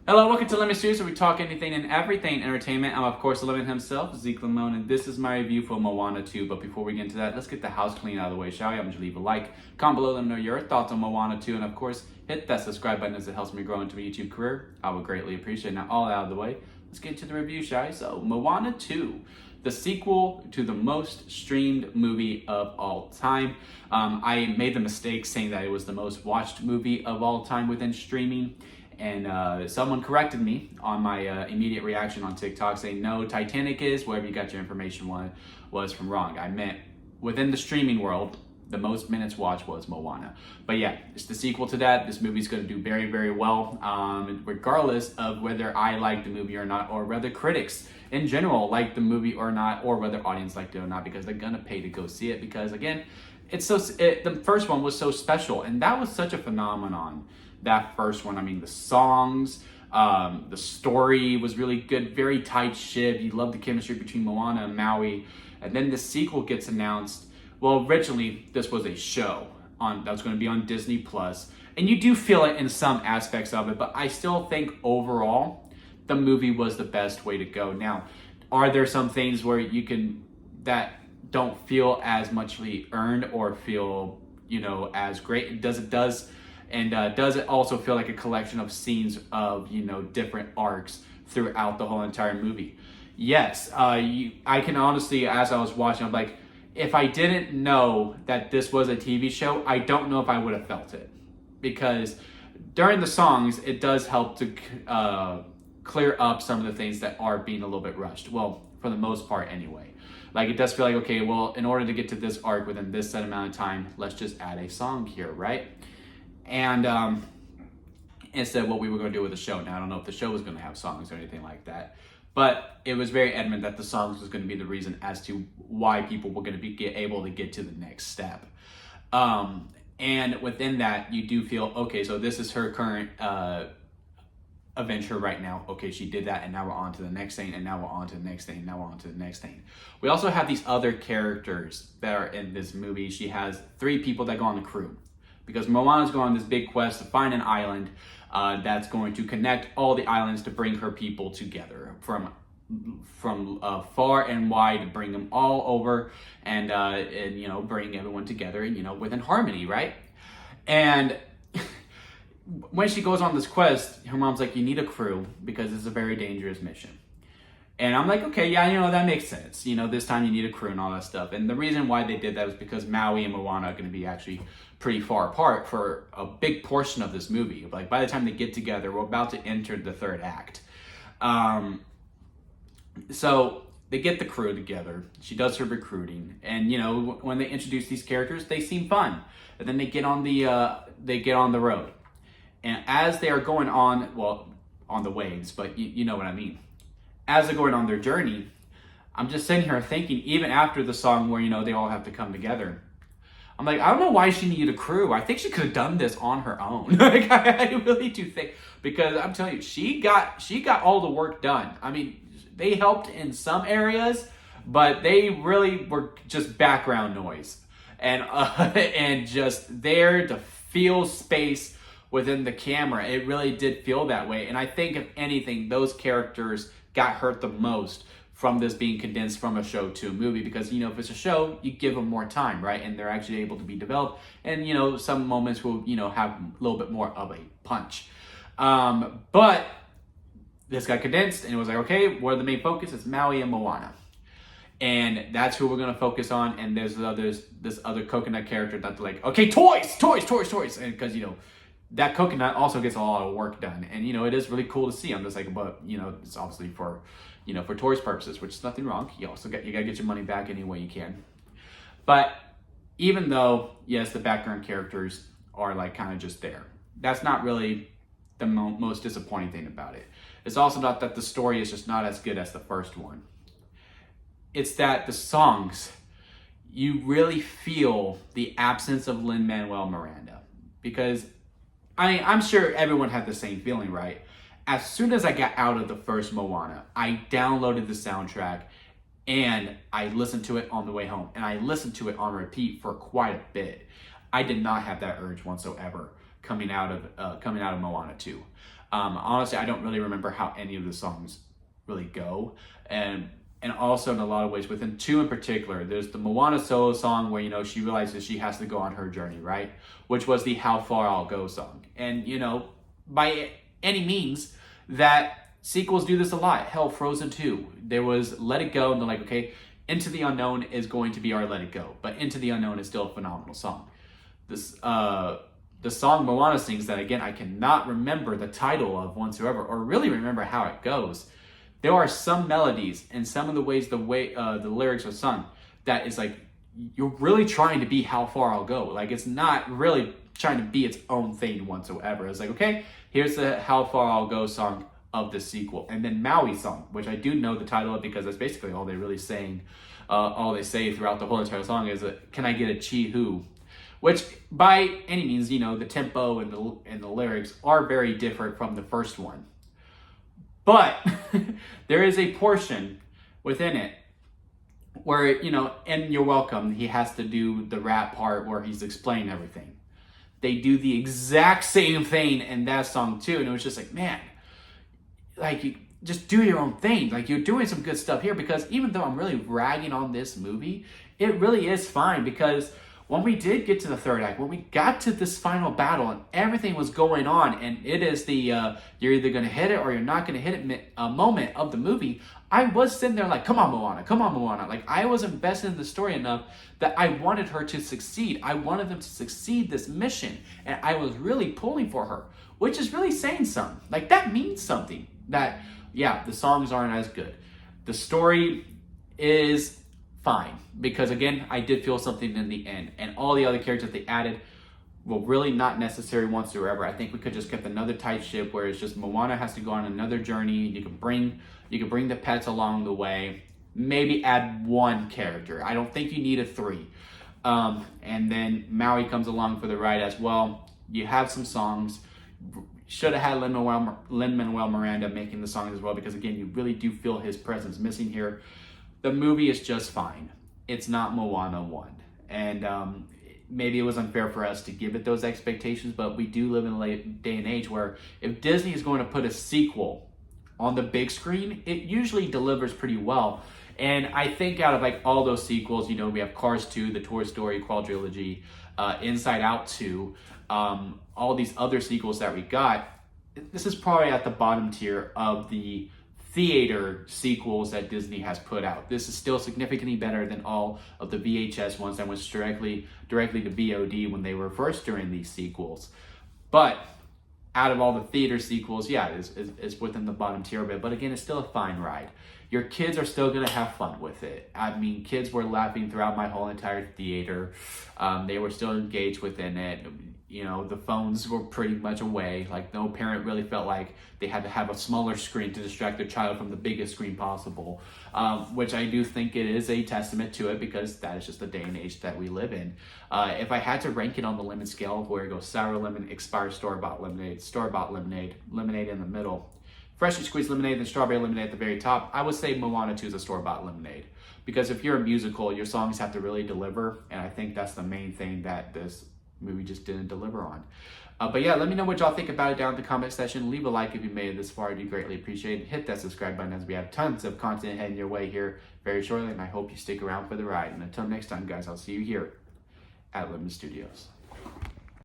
Hello, welcome to Lemon Studios, where we talk anything and everything entertainment. I'm, of course, the Lemon himself, Zeke Lemon, and this is my review for Moana 2. But before we get into that, let's get the house clean out of the way, shall we? I'm going to leave a like, comment below, let me know your thoughts on Moana 2, and of course, hit that subscribe button as it helps me grow into my YouTube career. I would greatly appreciate it. Now, all out of the way, let's get to the review, shall we? So, Moana 2, the sequel to the most streamed movie of all time. I made the mistake saying that it was the most watched movie of all time within streaming. And someone corrected me on my immediate reaction on TikTok saying, no, Titanic is, wherever you got your information was from wrong. I meant within the streaming world, the most minutes watched was Moana. But yeah, it's the sequel to that. This movie's going to do very, very well, regardless of whether I like the movie or not, or whether critics in general like the movie or not, or whether audience liked it or not, because they're going to pay to go see it. Because again, the first one was so special, and that was such a phenomenon. That first one, I mean, the songs, the story was really good, very tight ship. You love the chemistry between Moana and Maui. And then the sequel gets announced. Well, originally, this was a show that was going to be on Disney Plus. And you do feel it in some aspects of it, but I still think overall, the movie was the best way to go. Now, are there some things where that don't feel as muchly earned or feel, as great? Does it also feel like a collection of scenes of, different arcs throughout the whole entire movie? Yes. I can honestly, as I was watching, I'm like, if I didn't know that this was a TV show, I don't know if I would have felt it. Because during the songs, it does help to clear up some of the things that are being a little bit rushed. Well, for the most part anyway. Like, it does feel like, okay, well, in order to get to this arc within this set amount of time, let's just add a song here, right? And instead of what we were going to do with the show. Now, I don't know if the show was going to have songs or anything like that, but it was very evident that the songs was going to be the reason as to why people were going to be able to get to the next step. And within that, you do feel, okay, so this is her current adventure right now. Okay, she did that, and now we're on to the next thing, and now we're on to the next thing, and now we're on to the next thing. We also have these other characters that are in this movie. She has 3 people that go on the crew, because Moana's going on this big quest to find an island that's going to connect all the islands to bring her people together from far and wide, to bring them all over and bring everyone together, within harmony, right? And when she goes on this quest, her mom's like, you need a crew because it's a very dangerous mission. And I'm like, okay, yeah, that makes sense. This time you need a crew and all that stuff. And the reason why they did that was because Maui and Moana are going to be actually pretty far apart for a big portion of this movie. Like, by the time they get together, we're about to enter the 3rd act. So they get the crew together. She does her recruiting. And, when they introduce these characters, they seem fun. And then they get on the road. And as they are going on the waves, but you know what I mean. As they're going on their journey, I'm just sitting here thinking, even after the song where, they all have to come together, I'm like, I don't know why she needed a crew. I think she could have done this on her own. Like, I really do think, because I'm telling you, she got all the work done. I mean, they helped in some areas, but they really were just background noise and just there to fill space within the camera. It really did feel that way. And I think, if anything, those characters got hurt the most from this being condensed from a show to a movie, because, if it's a show, you give them more time, right? And they're actually able to be developed. And, some moments will, have a little bit more of a punch. But this got condensed, and it was like, okay, what are the main focus? It's Maui and Moana. And that's who we're going to focus on. And there's this other coconut character that's like, okay, toys. And because, that coconut also gets a lot of work done. And, it is really cool to see. I'm just like, but, it's obviously for toys purposes, which is nothing wrong. You got to get your money back any way you can. But even though, yes, the background characters are like kind of just there, that's not really the most disappointing thing about it. It's also not that the story is just not as good as the first one. It's that the songs, you really feel the absence of Lin-Manuel Miranda. Because I'm sure everyone had the same feeling, right? As soon as I got out of the first Moana, I downloaded the soundtrack and I listened to it on the way home. And I listened to it on repeat for quite a bit. I did not have that urge whatsoever coming out of Moana 2. Honestly, I don't really remember how any of the songs really go. And also in a lot of ways, within two in particular, there's the Moana solo song where, she realizes she has to go on her journey, right? Which was the How Far I'll Go song. And, by any means, that sequels do this a lot. Hell, Frozen 2. There was Let It Go, and they're like, okay, Into the Unknown is going to be our Let It Go. But Into the Unknown is still a phenomenal song. The song Moana sings that, again, I cannot remember the title of whatsoever, or really remember how it goes. There are some melodies and some of the ways the lyrics are sung that is like, you're really trying to be How Far I'll Go. Like, it's not really trying to be its own thing whatsoever. It's like, okay, here's the How Far I'll Go song of the sequel. And then Maui song, which I do know the title of because that's basically all they're really saying. All they say throughout the whole entire song is, can I get a chi-hoo? Which, by any means, the tempo and the lyrics are very different from the first one. But there is a portion within it where, and You're Welcome, he has to do the rap part where he's explaining everything. They do the exact same thing in that song too. And it was just like, man, like, you just do your own thing. Like, you're doing some good stuff here, because even though I'm really ragging on this movie, it really is fine, because when we did get to the third act, when we got to this final battle and everything was going on, and it is the you're either going to hit it or you're not going to hit it moment of the movie, I was sitting there like, come on, Moana, come on, Moana. Like, I was invested in the story enough that I wanted her to succeed. I wanted them to succeed this mission, and I was really pulling for her, which is really saying something. Like, that means something. That, yeah, the songs aren't as good. The story is fine, because again, I did feel something in the end, and all the other characters they added were really not necessary whatsoever. I think we could just kept another tight ship where it's just Moana has to go on another journey. You can bring the pets along the way. Maybe add one character. I don't think you need a three. And then Maui comes along for the ride as well. You have some songs. Should have had Lin-Manuel Miranda making the songs as well, because again, you really do feel his presence missing here. The movie is just fine. It's not Moana 1. And maybe it was unfair for us to give it those expectations, but we do live in a day and age where if Disney is going to put a sequel on the big screen, it usually delivers pretty well. And I think out of like all those sequels, we have Cars 2, the Toy Story quadrilogy, Inside Out 2, all these other sequels that we got, this is probably at the bottom tier of the theater sequels that Disney has put out. This is still significantly better than all of the VHS ones that went directly to VOD when they were first doing these sequels. But out of all the theater sequels, yeah, it's within the bottom tier of it. But again, it's still a fine ride. Your kids are still going to have fun with it. I mean, kids were laughing throughout my whole entire theater. They were still engaged within it. The phones were pretty much away. Like, no parent really felt like they had to have a smaller screen to distract their child from the biggest screen possible, which I do think it is a testament to it, because that is just the day and age that we live in. If I had to rank it on the lemon scale, where it goes sour lemon, expired store-bought lemonade, lemonade in the middle, freshly squeezed lemonade, then strawberry lemonade at the very top, I would say Moana 2 is a store-bought lemonade. Because if you're a musical, your songs have to really deliver, and I think that's the main thing that this movie just didn't deliver on. But yeah, let me know what y'all think about it down in the comment section. Leave a like if you made it this far. I do greatly appreciate it. Hit that subscribe button, as we have tons of content heading your way here very shortly, and I hope you stick around for the ride. And until next time, guys, I'll see you here at Lemon Studios.